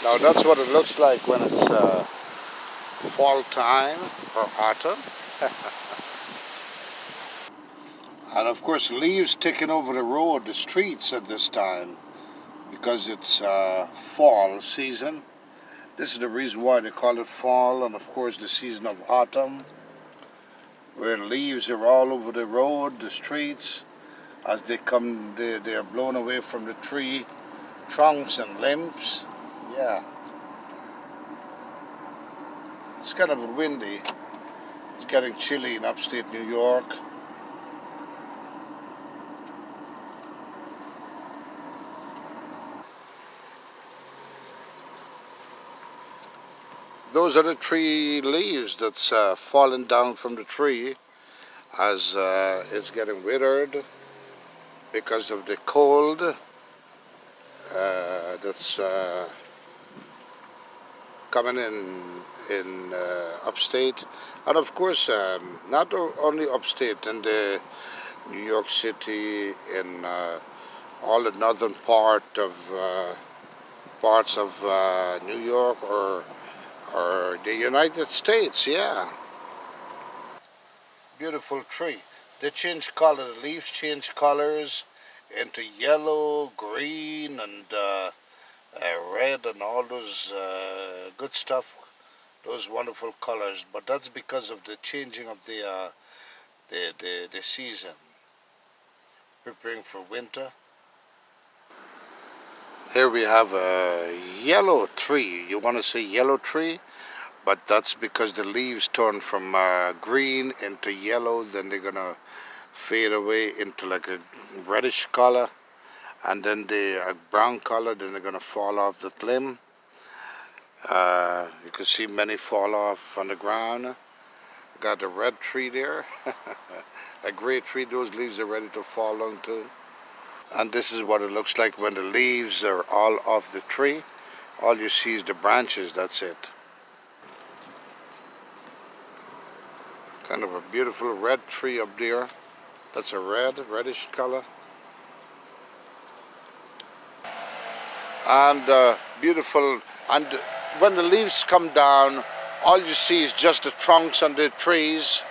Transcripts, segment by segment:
Now that's what it looks like when it's fall time or autumn. And of course leaves taking over the road, the streets at this time because it's fall season. This is the reason why they call it fall, and of course the season of autumn, where leaves are all over the road, the streets, as they come, they are blown away from the tree trunks and limbs. Yeah. It's kind of windy. It's getting chilly in upstate New York. Those are the tree leaves that's falling down from the tree as it's getting withered because of the cold that's coming in upstate, and of course not only upstate, in the New York City, in all the northern parts of New York or the United States. Yeah, beautiful tree. They change color. The leaves change colors into yellow, green, and red, and all those good stuff. Those wonderful colors. But that's because of the changing of the season, preparing for winter. Here we have a yellow tree. You want to say yellow tree? But that's because the leaves turn from green into yellow, then they're gonna fade away into like a reddish color, and then the brown color, then they're gonna fall off the limb. You can see many fall off on the ground. Got a red tree there, a gray tree, those leaves are ready to fall on too. And this is what it looks like when the leaves are all off the tree. All you see is the branches, that's it. Kind of a beautiful red tree up there. That's a reddish color. And beautiful. And when the leaves come down, all you see is just the trunks and the trees.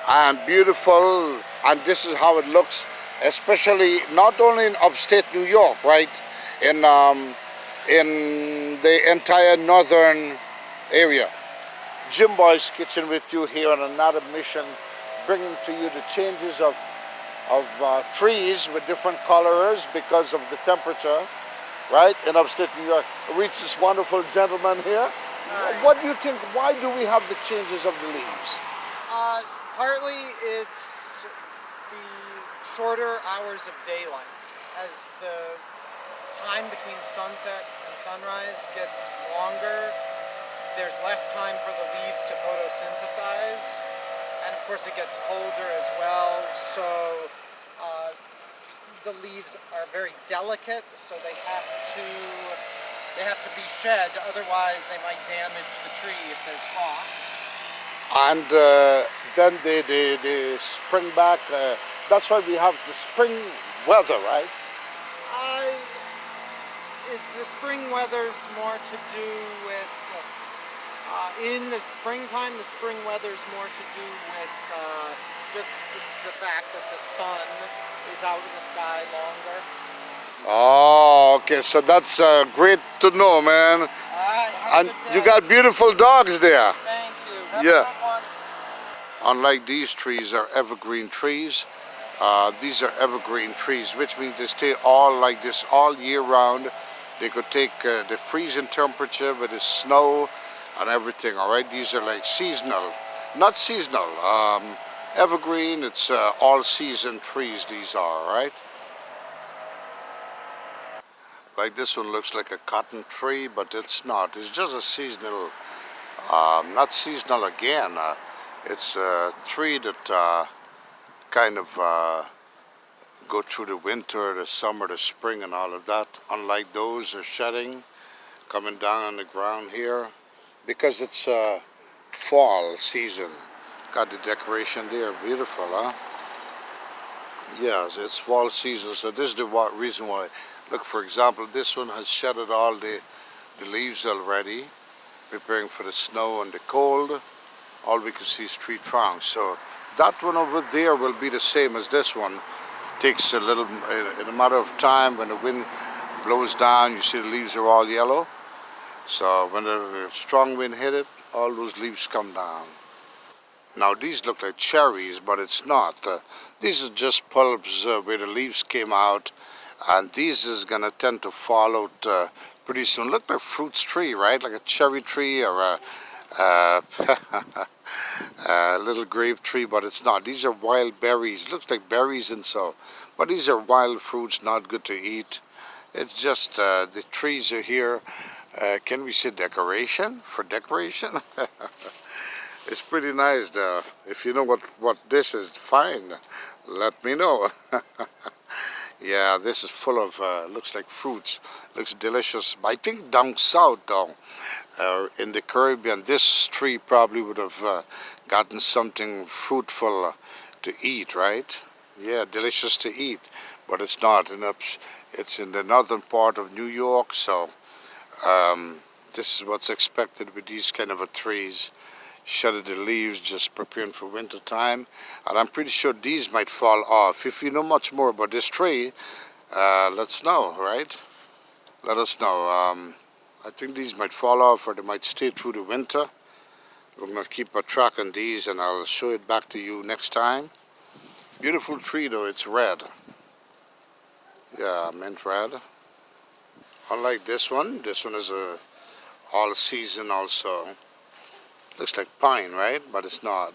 And beautiful. And this is how it looks, especially not only in upstate New York, right? In the entire northern area. Jim Boy's Kitchen with you here on another mission, bringing to you the changes of trees with different colors because of the temperature, right? In upstate New York. We reached this wonderful gentleman here. Right. What do you think, why do we have the changes of the leaves? Partly it's the shorter hours of daylight. As the time between sunset and sunrise gets longer, there's less time for the leaves to photosynthesize, and of course it gets colder as well, so the leaves are very delicate, so they have to be shed, otherwise they might damage the tree if there's frost. And then they spring back. That's why we have the spring weather, right? It's the spring weather's more to do with in the springtime, the spring weather's more to do with just the fact that the sun is out in the sky longer. Oh, okay, so that's great to know, man. And you got beautiful dogs there. Thank you. Have a good one. Unlike these trees are evergreen trees, these are evergreen trees, which means they stay all like this all year round. They could take the freezing temperature with the snow and everything, all right? These are like seasonal, not seasonal, evergreen, it's all season trees these are, all right? Like this one looks like a cotton tree, but it's not. It's just a seasonal, not seasonal again. It's a tree that kind of go through the winter, the summer, the spring, and all of that. Unlike those are shedding, coming down on the ground here, because it's fall season. Got the decoration there, beautiful, huh? Yes, it's fall season, so this is the reason why. Look, for example, this one has shedded all the The leaves already preparing for the snow and the cold. All we can see is tree trunks. So that one over there will be the same as this one. Takes a little, in a matter of time, when the wind blows down, you see the leaves are all yellow. So when the strong wind hit it, all those leaves come down. Now these look like cherries, but it's not. These are just pulps where the leaves came out, and these is gonna tend to fall out pretty soon. Look like a fruits tree, right? Like a cherry tree or a little grape tree, but it's not. These are wild berries. Looks like berries and so, but these are wild fruits, not good to eat. It's just the trees are here. Can we say decoration? For decoration? It's pretty nice though. If you know what this is, fine. Let me know. Yeah, this is full of, looks like fruits. Looks delicious. I think down south though, in the Caribbean, this tree probably would have gotten something fruitful to eat, right? Yeah, delicious to eat. But it's not. It's in the northern part of New York, so this is what's expected with these kind of trees. Shedded the leaves, just preparing for winter time, and I'm pretty sure these might fall off. If you know much more about this tree, let's know, right? Let us know. I think these might fall off, or they might stay through the winter. We're going to keep a track on these, and I'll show it back to you next time. Beautiful tree though, it's red. Yeah, mint red. Unlike this one is a all season also. Looks like pine, right? But it's not.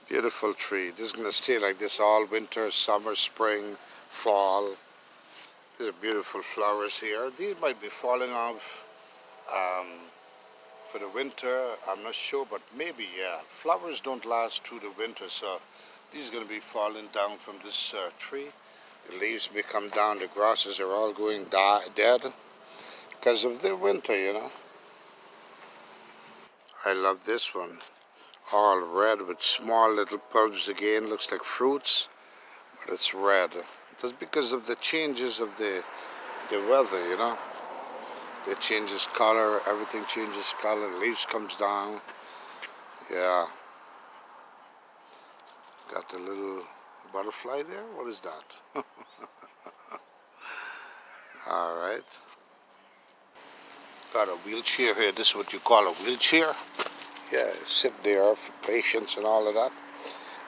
Beautiful tree. This is going to stay like this all winter, summer, spring, fall. These are beautiful flowers here. These might be falling off for the winter. I'm not sure, but maybe, yeah. Flowers don't last through the winter, so these are going to be falling down from this tree. The leaves may come down. The grasses are all going dead because of the winter, you know. I love this one. All red with small little bulbs again. Looks like fruits, but it's red. That's because of the changes of the weather, you know. It changes color, everything changes color, leaves comes down. Yeah. Got the little butterfly there. What is that? All right. Got a wheelchair here. This is what you call a wheelchair. Yeah, sit there for patients and all of that.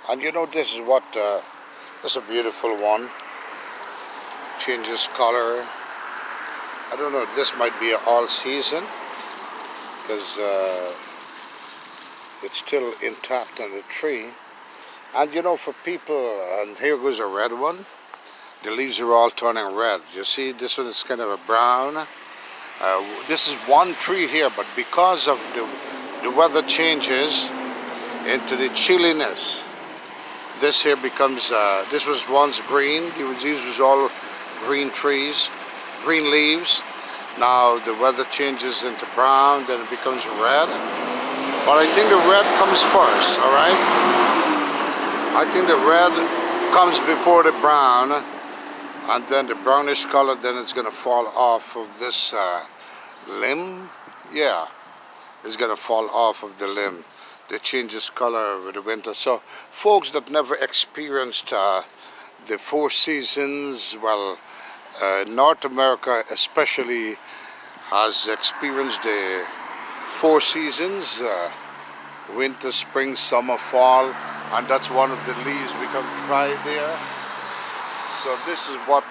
And you know, this is what, this is a beautiful one. Changes color. I don't know, this might be all season because it's still intact on the tree. And you know, for people, and here goes a red one. The leaves are all turning red. You see, this one is kind of a brown. This is one tree here, but because of the weather changes into the chilliness, this here becomes, this was once green. These was all green trees, green leaves. Now the weather changes into brown, then it becomes red. But I think the red comes first, all right? I think the red comes before the brown, and then the brownish color, then it's gonna fall off of this limb. Yeah, it's gonna fall off of the limb. It changes color with the winter. So folks that never experienced the 4 seasons, well, North America especially has experienced the 4 seasons, winter, spring, summer, fall, and that's one of the leaves become dry there. So this is what,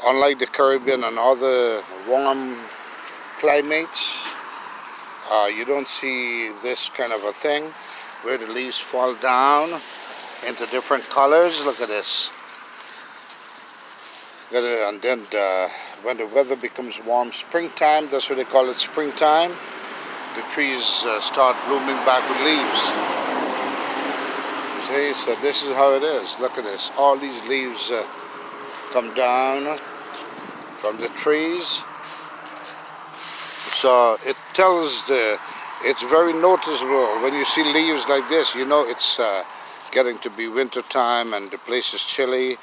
unlike the Caribbean and other warm climates, you don't see this kind of a thing where the leaves fall down into different colors. Look at this. And then when the weather becomes warm, springtime, that's what they call it, springtime, the trees start blooming back with leaves. See, so this is how it is. Look at this. All these leaves come down from the trees. So it tells it's very noticeable when you see leaves like this, you know it's getting to be winter time and the place is chilly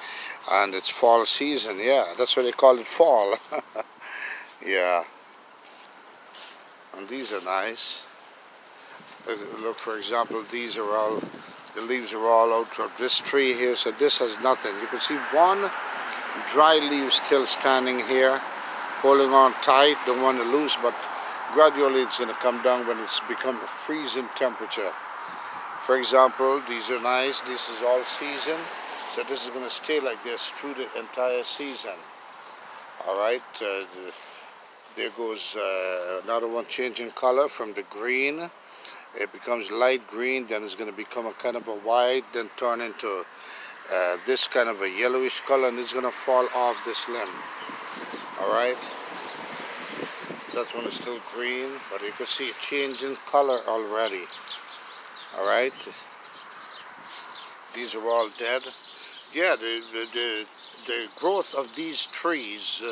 and it's fall season. Yeah, that's why they call it fall. Yeah, and these are nice. Look, for example, these are all, the leaves are all out of this tree here, so this has nothing. You can see one dry leaf still standing here, holding on tight, don't want to lose, but gradually it's going to come down when it's become a freezing temperature. For example, these are nice, this is all season, so this is going to stay like this through the entire season. Alright, there goes another one changing color from the green. It becomes light green, then it's going to become a kind of a white, then turn into this kind of a yellowish color, and it's going to fall off this limb. Alright, that one is still green, but you can see it changing color already. Alright, these are all dead. Yeah, the growth of these trees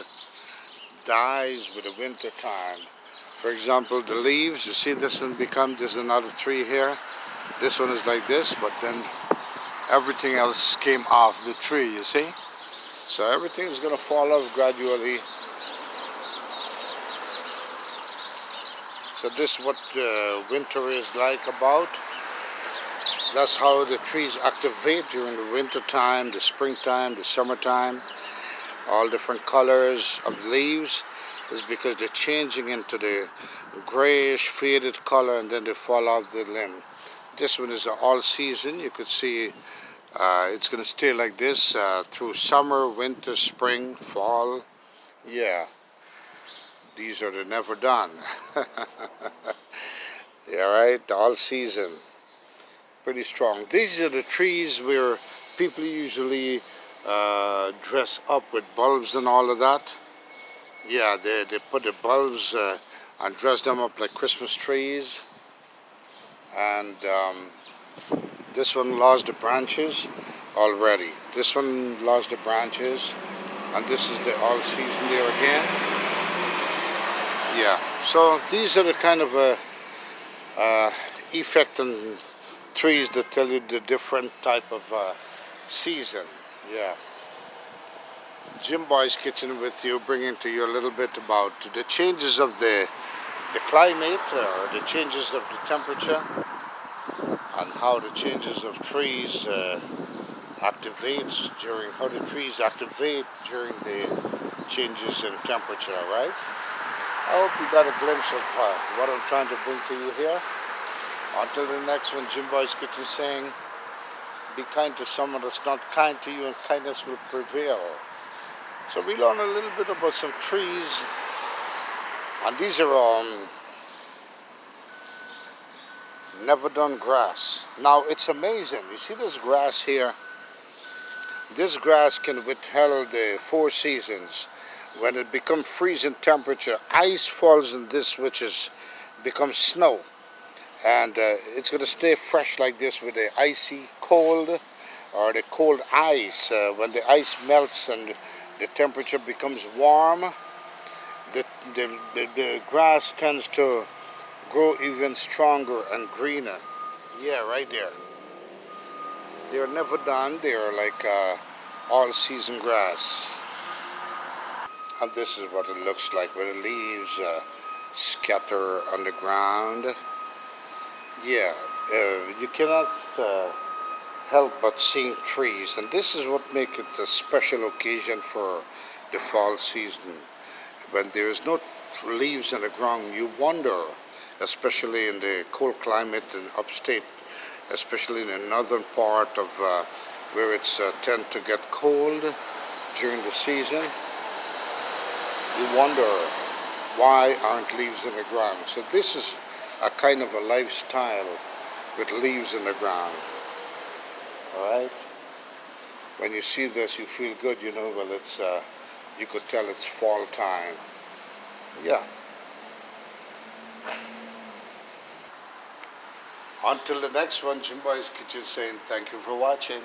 dies with the winter time. For example, the leaves, you see this one there's another tree here. This one is like this, but then everything else came off the tree, you see? So everything is going to fall off gradually. So this is what winter is like about. That's how the trees activate during the winter time, the springtime, the summertime. All different colors of leaves is because they're changing into the grayish faded color, and then they fall off the limb. This one is all season. You could see it's going to stay like this through summer, winter, spring, fall. Yeah, these are the never done. Yeah, right, all season. Pretty strong. These are the trees where people usually dress up with bulbs and all of that. Yeah, they put the bulbs and dress them up like Christmas trees. And this one lost the branches already. This one lost the branches, and this is the all season there again. Yeah, so these are the kind of effect on trees that tell you the different type of season. Yeah. Jim Boy's Kitchen with you, bringing to you a little bit about the changes of the climate, or the changes of the temperature, and how the changes of trees how the trees activate during the changes in temperature, right? I hope you got a glimpse of what I'm trying to bring to you here. Until the next one, Jim Boy's Kitchen saying, be kind to someone that's not kind to you, and kindness will prevail. So we learn a little bit about some trees, and these are never done grass. Now it's amazing. You see this grass here? This grass can withhold the 4 seasons. When it becomes freezing temperature, ice falls in this, which becomes snow, and it's going to stay fresh like this with the icy cold, or the cold ice. When the ice melts and the temperature becomes warm, the grass tends to grow even stronger and greener. Yeah, right there. They're never done. They're like all-season grass. And this is what it looks like when the leaves scatter on the ground. Yeah, you cannot help but seeing trees, and this is what makes it a special occasion for the fall season. When there is no leaves on the ground, you wonder, especially in the cold climate in upstate, especially in the northern part of where it's tend to get cold during the season. You wonder why aren't leaves in the ground. So this is a kind of a lifestyle with leaves in the ground. Alright? When you see this, you feel good, you know, well, it's you could tell it's fall time. Yeah. Until the next one, Jim Boy's Kitchen saying thank you for watching.